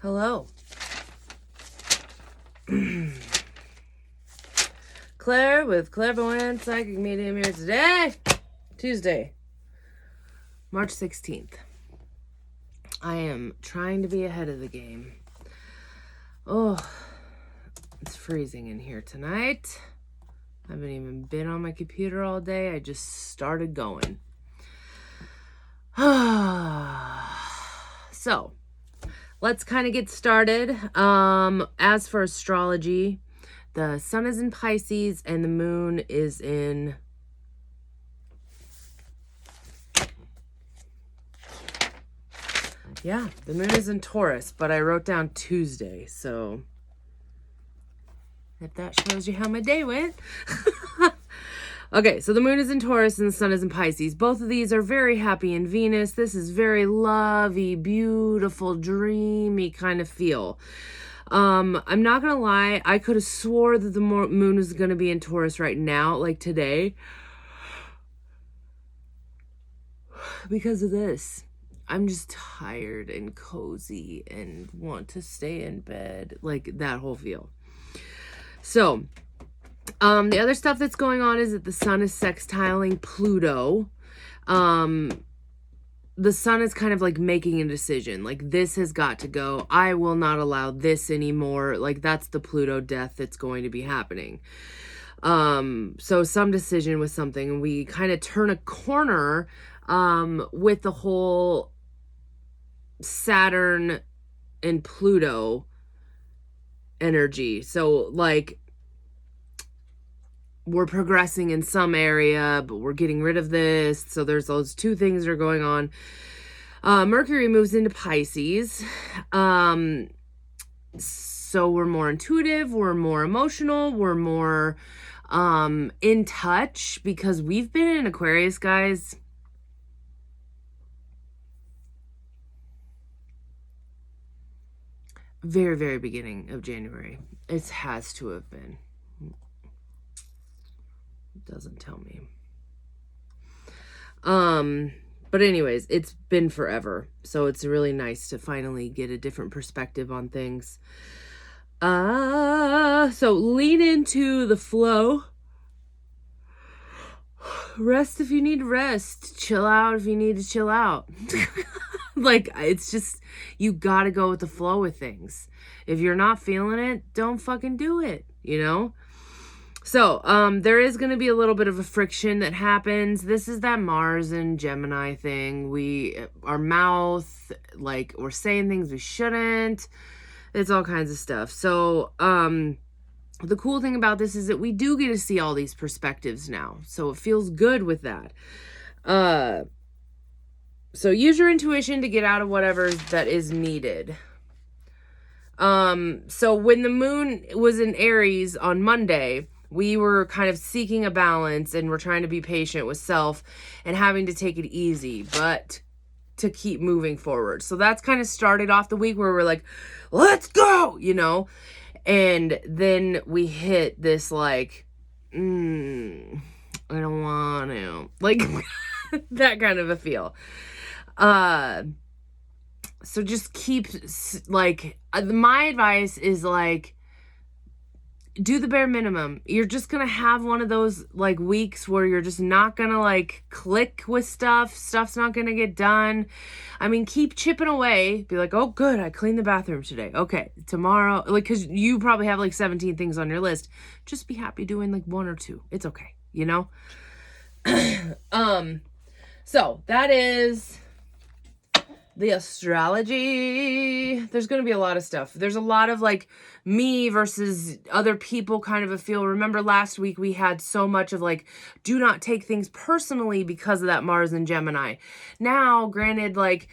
Hello. Claire with Clairvoyant Psychic Medium here today, Tuesday, March 16th. I am trying to be ahead of the game. Oh, it's freezing in here tonight. I haven't even been on my computer all day. I just started going. So, let's kind of get started. As for astrology, the sun is in Pisces and the moon is in the moon is in Taurus, but I wrote down Tuesday, so if that shows you how my day went. Okay, so the moon is in Taurus and the sun is in Pisces. Both of these are very happy in Venus. This is very lovey, beautiful, dreamy kind of feel. I'm not gonna lie, I could have swore that the moon was gonna be in Taurus right now, like today, because of this. I'm just tired and cozy and want to stay in bed, like that whole feel. So, the other stuff that's going on is that the sun is sextiling Pluto. The sun is kind of like making a decision, like this has got to go. I will not allow this anymore. Like that's the Pluto death that's going to be happening. So some decision with something, and we kind of turn a corner with the whole Saturn and Pluto energy. So like we're progressing in some area, but we're getting rid of this. So there's those two things that are going on. Mercury moves into Pisces. So we're more intuitive, we're more emotional, we're more in touch, because we've been in Aquarius, guys. Very, very beginning of January. It has to have been. Doesn't tell me. But anyways, it's been forever. So it's really nice to finally get a different perspective on things. So lean into the flow. Rest if you need to rest. Chill out if you need to chill out. Like, it's just, you gotta go with the flow with things. If you're not feeling it, don't fucking do it, you know? So, there is going to be a little bit of a friction that happens. This is that Mars and Gemini thing. Our mouth, like, we're saying things we shouldn't. It's all kinds of stuff. So, the cool thing about this is that we do get to see all these perspectives now. So it feels good with that. So use your intuition to get out of whatever that is needed. So when the moon was in Aries on Monday, we were kind of seeking a balance, and we're trying to be patient with self and having to take it easy, but to keep moving forward. So that's kind of started off the week where we're like, let's go, you know? And then we hit this like, I don't want to, like that kind of a feel. So just keep, like, my advice is like, do the bare minimum. You're just going to have one of those like weeks where you're just not going to like click with stuff. Stuff's not going to get done. I mean, keep chipping away. Be like, oh, good, I cleaned the bathroom today. Okay, tomorrow, like, because you probably have like 17 things on your list. Just be happy doing like one or two. It's okay, you know? So that is the astrology. There's going to be a lot of stuff. There's a lot of like me versus other people kind of a feel. Remember last week we had so much of like, do not take things personally because of that Mars and Gemini. Now, granted, like,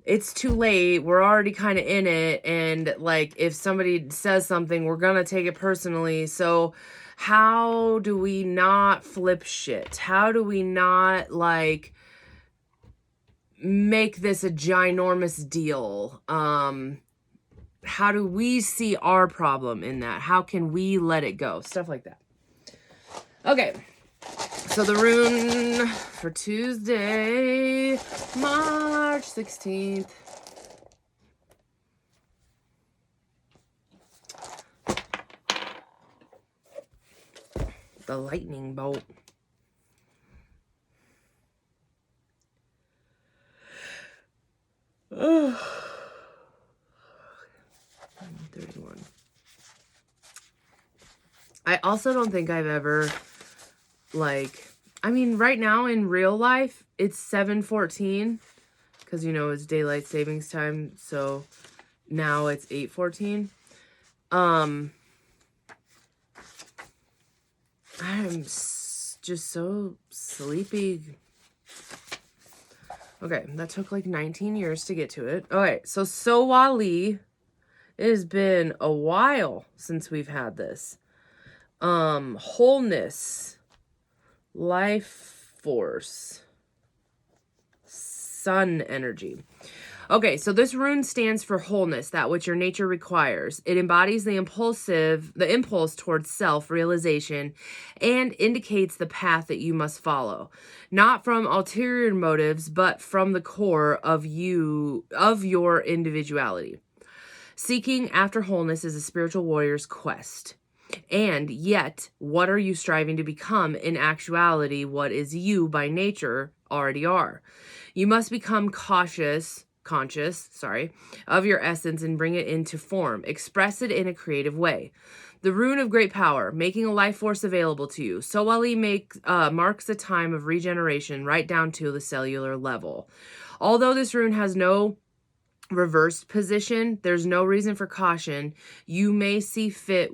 it's too late. We're already kind of in it. And like, if somebody says something, we're going to take it personally. So how do we not flip shit? How do we not like make this a ginormous deal? How do we see our problem in that? How can we let it go? Stuff like that. Okay. So the rune for Tuesday, March 16th. The lightning bolt. Oh. 31. I also don't think I've ever, like, I mean, right now in real life, it's 7:14 because, you know, it's daylight savings time. So now it's 8:14. I'm just so sleepy. Okay, that took like 19 years to get to it. Okay, so Sowali, it has been a while since we've had this. Wholeness, life force, sun energy. Okay, so this rune stands for wholeness, that which your nature requires. It embodies the impulse towards self-realization and indicates the path that you must follow. Not from ulterior motives, but from the core of your individuality. Seeking after wholeness is a spiritual warrior's quest. And yet, what are you striving to become? In actuality, what is you by nature already are. You must become conscious of your essence and bring it into form. Express it in a creative way. The rune of great power, making a life force available to you. Sowali marks a time of regeneration right down to the cellular level. Although this rune has no reversed position, there's no reason for caution. You may see fit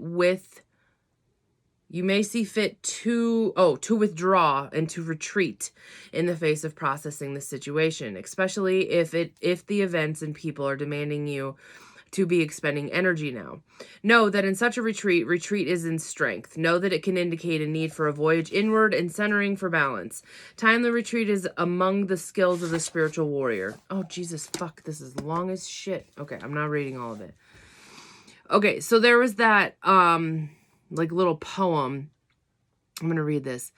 to withdraw and to retreat in the face of processing the situation, especially if the events and people are demanding you to be expending energy now. Know that in such a retreat is in strength. Know that it can indicate a need for a voyage inward and centering for balance. Timely retreat is among the skills of the spiritual warrior. Oh, Jesus, fuck, this is long as shit. Okay, I'm not reading all of it. Okay, so there was that, like little poem. I'm going to read this.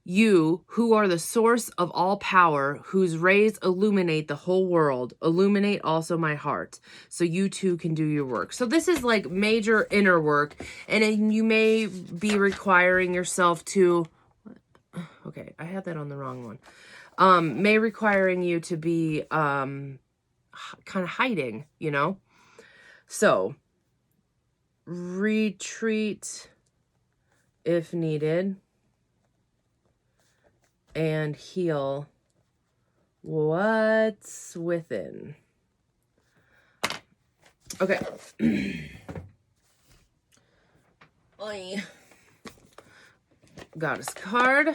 You, who are the source of all power, whose rays illuminate the whole world, illuminate also my heart, so you too can do your work. So this is like major inner work, and you may be requiring yourself to, okay, I had that on the wrong one, may requiring you to be kind of hiding, you know? So, retreat if needed and heal what's within. Okay. Oy. Goddess card.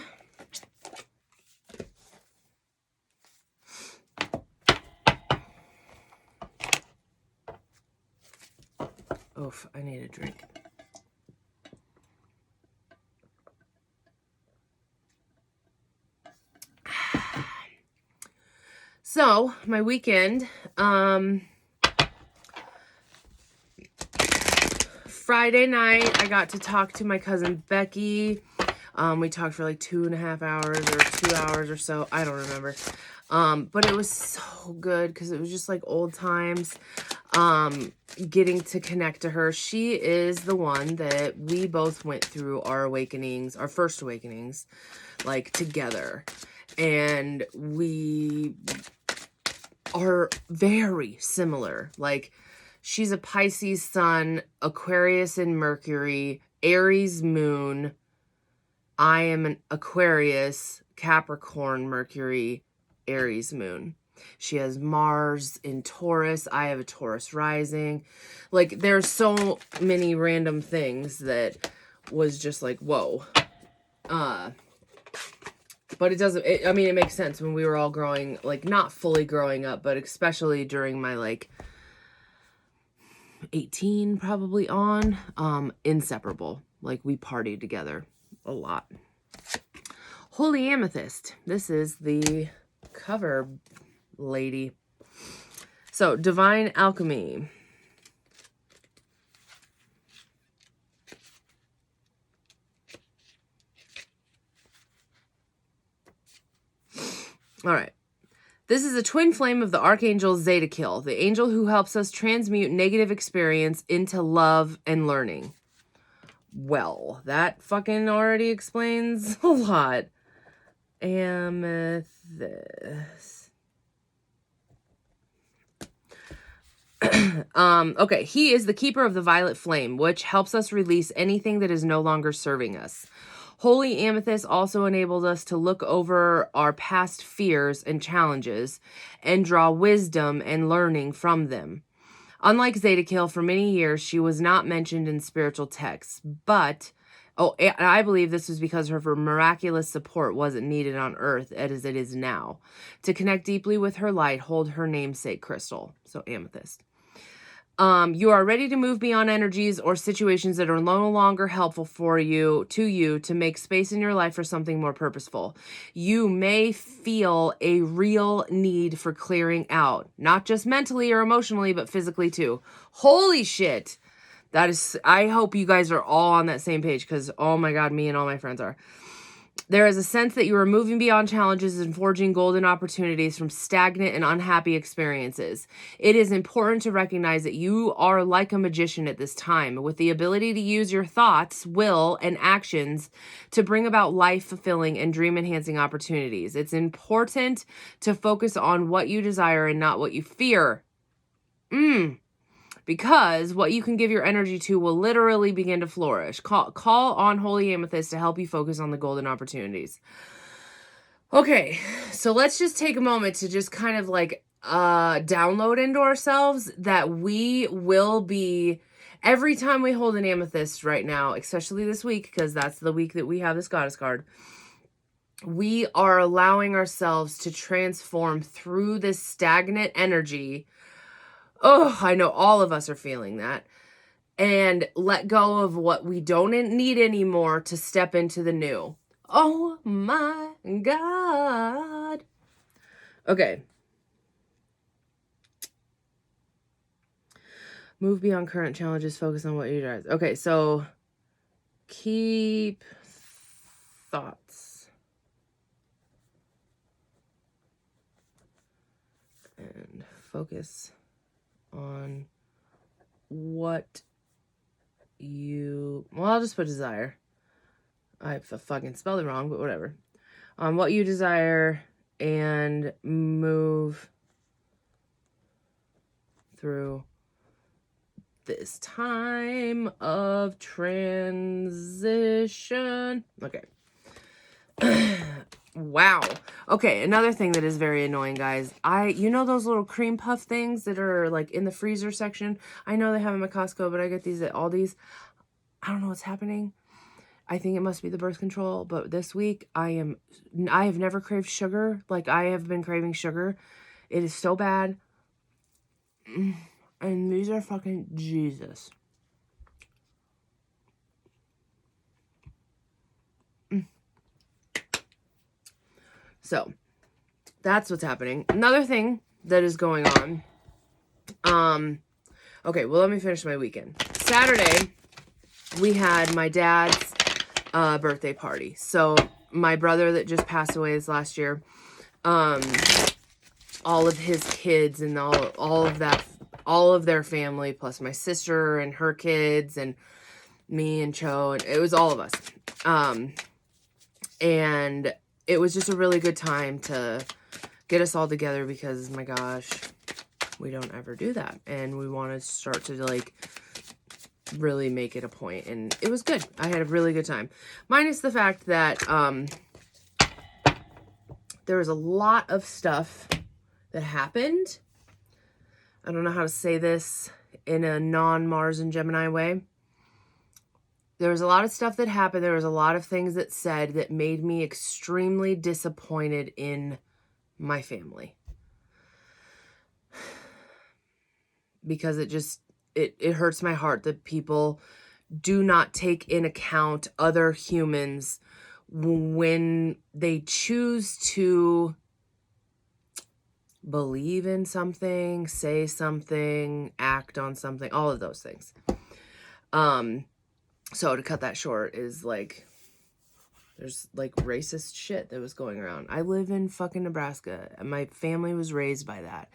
Oof, I need a drink. So, my weekend, Friday night, I got to talk to my cousin Becky. We talked for like 2.5 hours or 2 hours or so. I don't remember. But it was so good because it was just like old times. Getting to connect to her. She is the one that we both went through our first awakenings, like together. And we are very similar. Like, she's a Pisces sun, Aquarius and Mercury, Aries moon. I am an Aquarius, Capricorn, Mercury, Aries moon. She has Mars in Taurus. I have a Taurus rising. Like, there's so many random things that was just like, whoa. But it makes sense when we were all growing, like, not fully growing up, but especially during my, like, 18 probably on, inseparable. Like, we partied together a lot. Holy Amethyst. This is the cover lady. So, Divine Alchemy. All right. This is a twin flame of the Archangel Zedekiel, the angel who helps us transmute negative experience into love and learning. Well, that fucking already explains a lot. Amethyst. Okay, he is the keeper of the violet flame, which helps us release anything that is no longer serving us. Holy amethyst also enables us to look over our past fears and challenges and draw wisdom and learning from them. Unlike Zeta-Kill, for many years, she was not mentioned in spiritual texts, but and I believe this was because her miraculous support wasn't needed on Earth as it is now. To connect deeply with her light, hold her namesake crystal, so amethyst. You are ready to move beyond energies or situations that are no longer helpful to make space in your life for something more purposeful. You may feel a real need for clearing out, not just mentally or emotionally, but physically too. Holy shit. I hope you guys are all on that same page because, oh my God, me and all my friends are. There is a sense that you are moving beyond challenges and forging golden opportunities from stagnant and unhappy experiences. It is important to recognize that you are like a magician at this time, with the ability to use your thoughts, will, and actions to bring about life-fulfilling and dream-enhancing opportunities. It's important to focus on what you desire and not what you fear. Because what you can give your energy to will literally begin to flourish. Call on Holy Amethyst to help you focus on the golden opportunities. Okay, so let's just take a moment to just kind of like download into ourselves that we will be, every time we hold an amethyst right now, especially this week, because that's the week that we have this goddess card, we are allowing ourselves to transform through this stagnant energy. Oh, I know all of us are feeling that. And let go of what we don't need anymore to step into the new. Oh my God. Okay. Move beyond current challenges. Focus on what you drive. Okay, so keep thoughts. And focus on what you, well, I'll just put desire. I fucking spelled it wrong, but whatever. On what you desire and move through this time of transition. Okay. Wow. Okay, another thing that is very annoying, guys. You know those little cream puff things that are like in the freezer section? I know they have them at Costco, but I get these at Aldi's. I don't know what's happening. I think it must be the birth control, but this week I have never craved sugar. Like, I have been craving sugar. It is so bad. And these are fucking Jesus. So, that's what's happening. Another thing that is going on. Okay, well, let me finish my weekend. Saturday, we had my dad's birthday party. So, my brother that just passed away this last year, all of his kids and all of their family, plus my sister and her kids and me and Cho, and it was all of us. And it was just a really good time to get us all together because, my gosh, we don't ever do that. And we want to start to, like, really make it a point. And it was good. I had a really good time. Minus the fact that there was a lot of stuff that happened. I don't know how to say this in a non-Mars and Gemini way. There was a lot of stuff that happened. There was a lot of things that said that made me extremely disappointed in my family. Because it hurts my heart that people do not take in account other humans when they choose to believe in something, say something, act on something, all of those things. So to cut that short is like, there's like racist shit that was going around. I live in fucking Nebraska. My family was raised by that.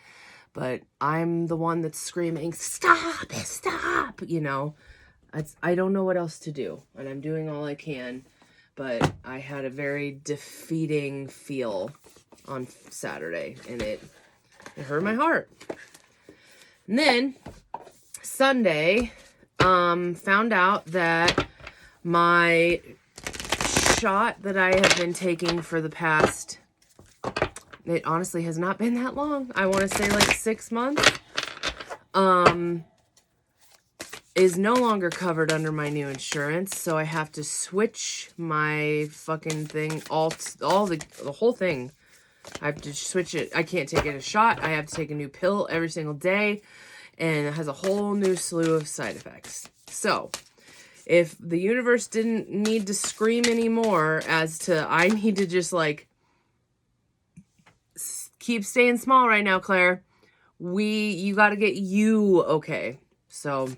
But I'm the one that's screaming, stop, you know. I don't know what else to do, and I'm doing all I can, but I had a very defeating feel on Saturday, and it hurt my heart. And then Sunday, found out that my shot that I have been taking for the past, it honestly has not been that long. I want to say like 6 months. Is no longer covered under my new insurance, so I have to switch my fucking thing, the whole thing. I have to switch it. I can't take it a shot. I have to take a new pill every single day, and it has a whole new slew of side effects. So, if the universe didn't need to scream anymore as to I need to just like keep staying small right now, Claire, you got to get you okay. So,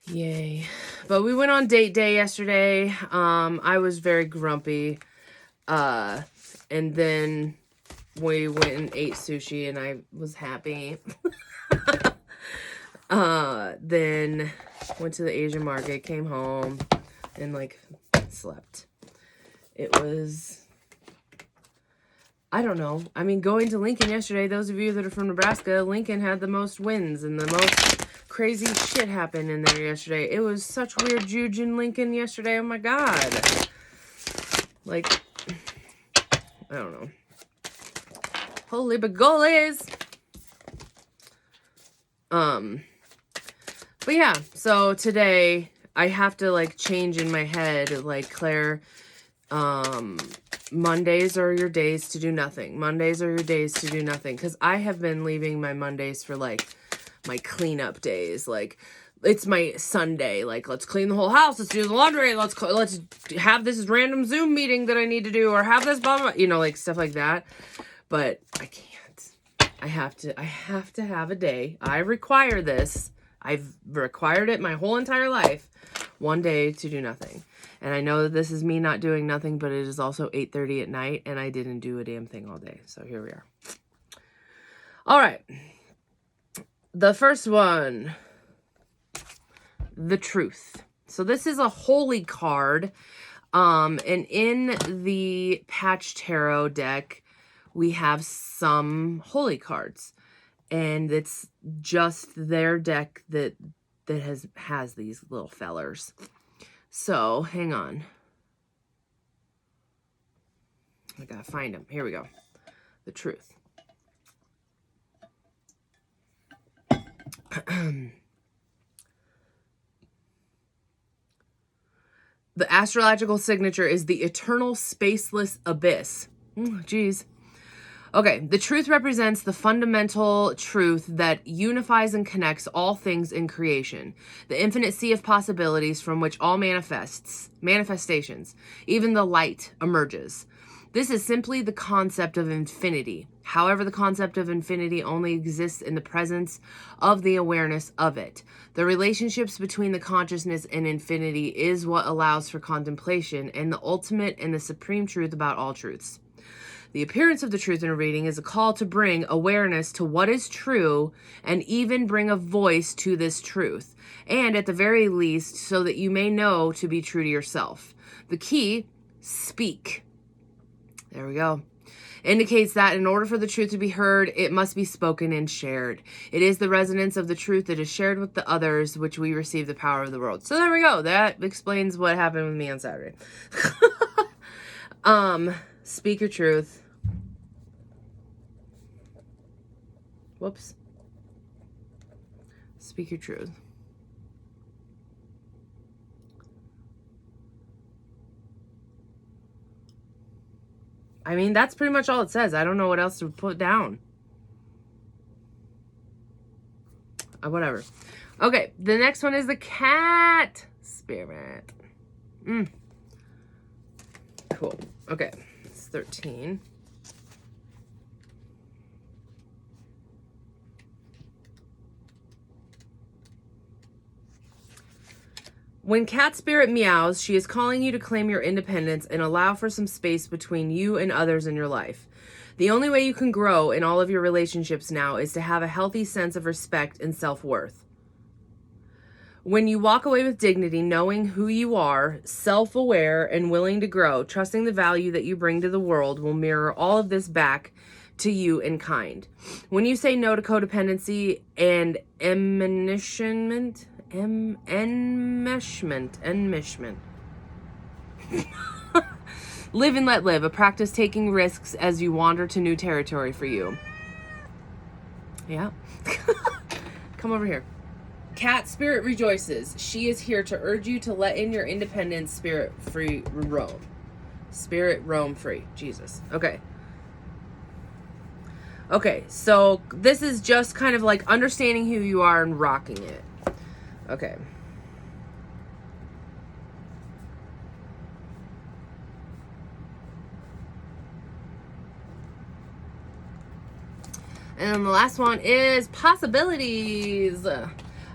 yay. But we went on date day yesterday. I was very grumpy. And then we went and ate sushi and I was happy. Then went to the Asian market, came home, and like slept. It was, I don't know. I mean, going to Lincoln yesterday, those of you that are from Nebraska, Lincoln had the most wins and the most crazy shit happened in there yesterday. It was such weird juju in Lincoln yesterday. Oh my God. Like, I don't know. Holy bagolies. But yeah, so today I have to like change in my head, like, Claire, Mondays are your days to do nothing. Mondays are your days to do nothing. Because I have been leaving my Mondays for like my cleanup days. Like, it's my Sunday. Like, let's clean the whole house. Let's do the laundry. Let's have this random Zoom meeting that I need to do, or have this blah, blah, you know, like stuff like that. But I can't. I have to have a day. I require this. I've required it my whole entire life. One day to do nothing. And I know that this is me not doing nothing, but it is also 8:30 at night, and I didn't do a damn thing all day. So here we are. All right. The first one. The Truth. So this is a holy card. And in the Patch Tarot deck, we have some holy cards. And it's just their deck that has these little fellers. So, hang on. I gotta find them. Here we go. The Truth. The astrological signature is the eternal spaceless abyss. Geez. Okay, the truth represents the fundamental truth that unifies and connects all things in creation, the infinite sea of possibilities from which all manifestations, even the light, emerges. This is simply the concept of infinity. However, the concept of infinity only exists in the presence of the awareness of it. The relationships between the consciousness and infinity is what allows for contemplation and the ultimate and the supreme truth about all truths. The appearance of the truth in a reading is a call to bring awareness to what is true and even bring a voice to this truth, and at the very least, so that you may know to be true to yourself. The key, speak. There we go. Indicates that in order for the truth to be heard, it must be spoken and shared. It is the resonance of the truth that is shared with the others, which we receive the power of the world. So there we go. That explains what happened with me on Saturday. Speak your truth. Whoops. Speak your truth. I mean, that's pretty much all it says. I don't know what else to put down. Whatever. Okay, the next one is the cat spirit. Cool. Okay, it's 13. When cat spirit meows, she is calling you to claim your independence and allow for some space between you and others in your life. The only way you can grow in all of your relationships now is to have a healthy sense of respect and self-worth. When you walk away with dignity, knowing who you are, self-aware and willing to grow, trusting the value that you bring to the world will mirror all of this back to you in kind. When you say no to codependency and enmeshment, live and let live, a practice taking risks as you wander to new territory for you. Yeah. Come over here. Cat spirit rejoices. She is here to urge you to let in your independent spirit free roam. Spirit roam free. Jesus. Okay. Okay, so this is just kind of like understanding who you are and rocking it. Okay. And then the last one is possibilities.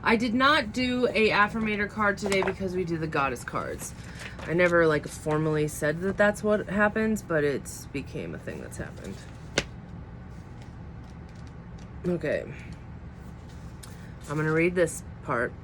I did not do a affirmator card today because we do the goddess cards. I never like formally said that that's what happens, but it's became a thing that's happened. Okay. I'm going to read this part.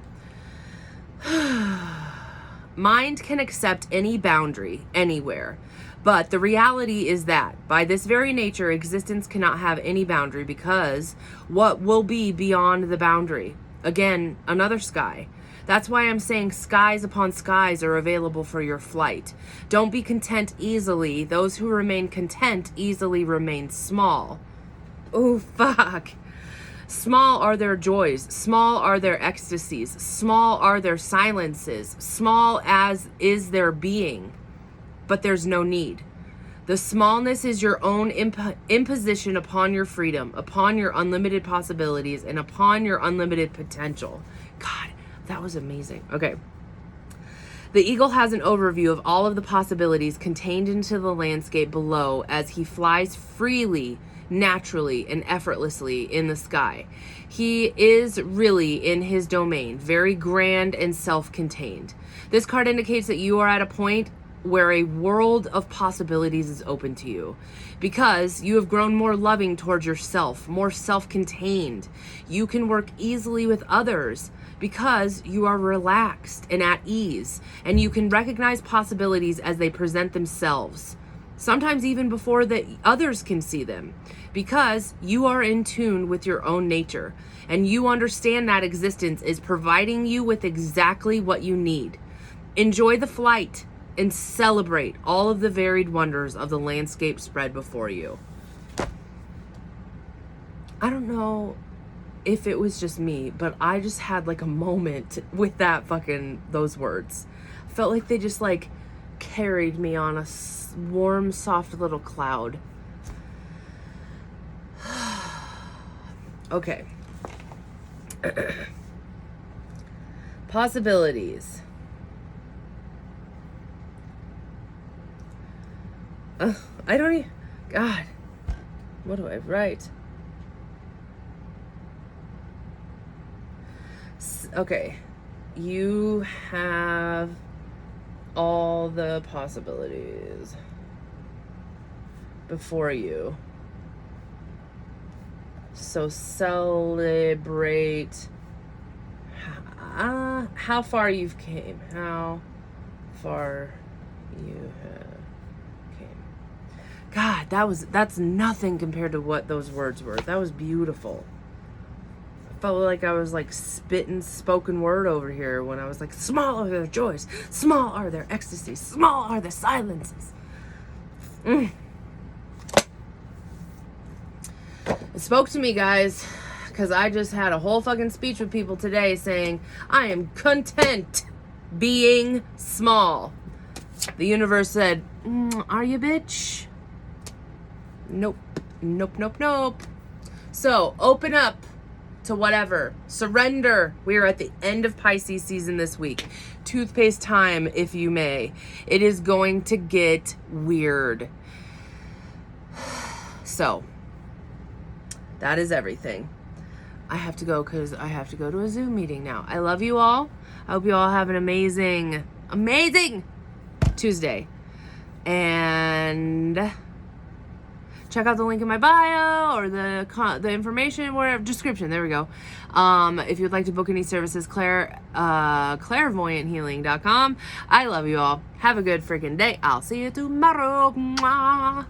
Mind can accept any boundary, anywhere. But the reality is that, by this very nature, existence cannot have any boundary because what will be beyond the boundary? Again, another sky. That's why I'm saying skies upon skies are available for your flight. Don't be content easily. Those who remain content easily remain small. Oh, fuck. Small are their joys, small are their ecstasies, small are their silences, small as is their being, but there's no need. The smallness is your own imposition upon your freedom, upon your unlimited possibilities, and upon your unlimited potential. God, that was amazing. Okay. The eagle has an overview of all of the possibilities contained into the landscape below as he flies freely, naturally and effortlessly in the sky. He is really in his domain, very grand and self-contained. This card indicates that you are at a point where a world of possibilities is open to you because you have grown more loving towards yourself, more self-contained. You can work easily with others because you are relaxed and at ease, and you can recognize possibilities as they present themselves, sometimes even before the others can see them, because you are in tune with your own nature and you understand that existence is providing you with exactly what you need. Enjoy the flight and celebrate all of the varied wonders of the landscape spread before you. I don't know if it was just me, but I just had like a moment with those words. I felt like they just like carried me on a warm, soft little cloud. Okay. Possibilities. I don't even... God. What do I write? Okay. You have all the possibilities before you. So celebrate how far you've came. How far you have came. God, that's nothing compared to what those words were. That was beautiful. I felt like I was like spitting spoken word over here when I was like, small are their joys, small are their ecstasies, small are the silences. It spoke to me, guys, because I just had a whole fucking speech with people today saying, I am content being small. The universe said, are you, bitch? Nope. Nope, nope, nope. So, open up to whatever. Surrender. We are at the end of Pisces season this week. Toothpaste time, if you may. It is going to get weird. So, that is everything. I have to go because I have to go to a Zoom meeting now. I love you all. I hope you all have an amazing Tuesday. And check out the link in my bio or the information, wherever, description, there we go. If you'd like to book any services, clairvoyanthealing.com. I love you all. Have a good freaking day. I'll see you tomorrow. Mwah.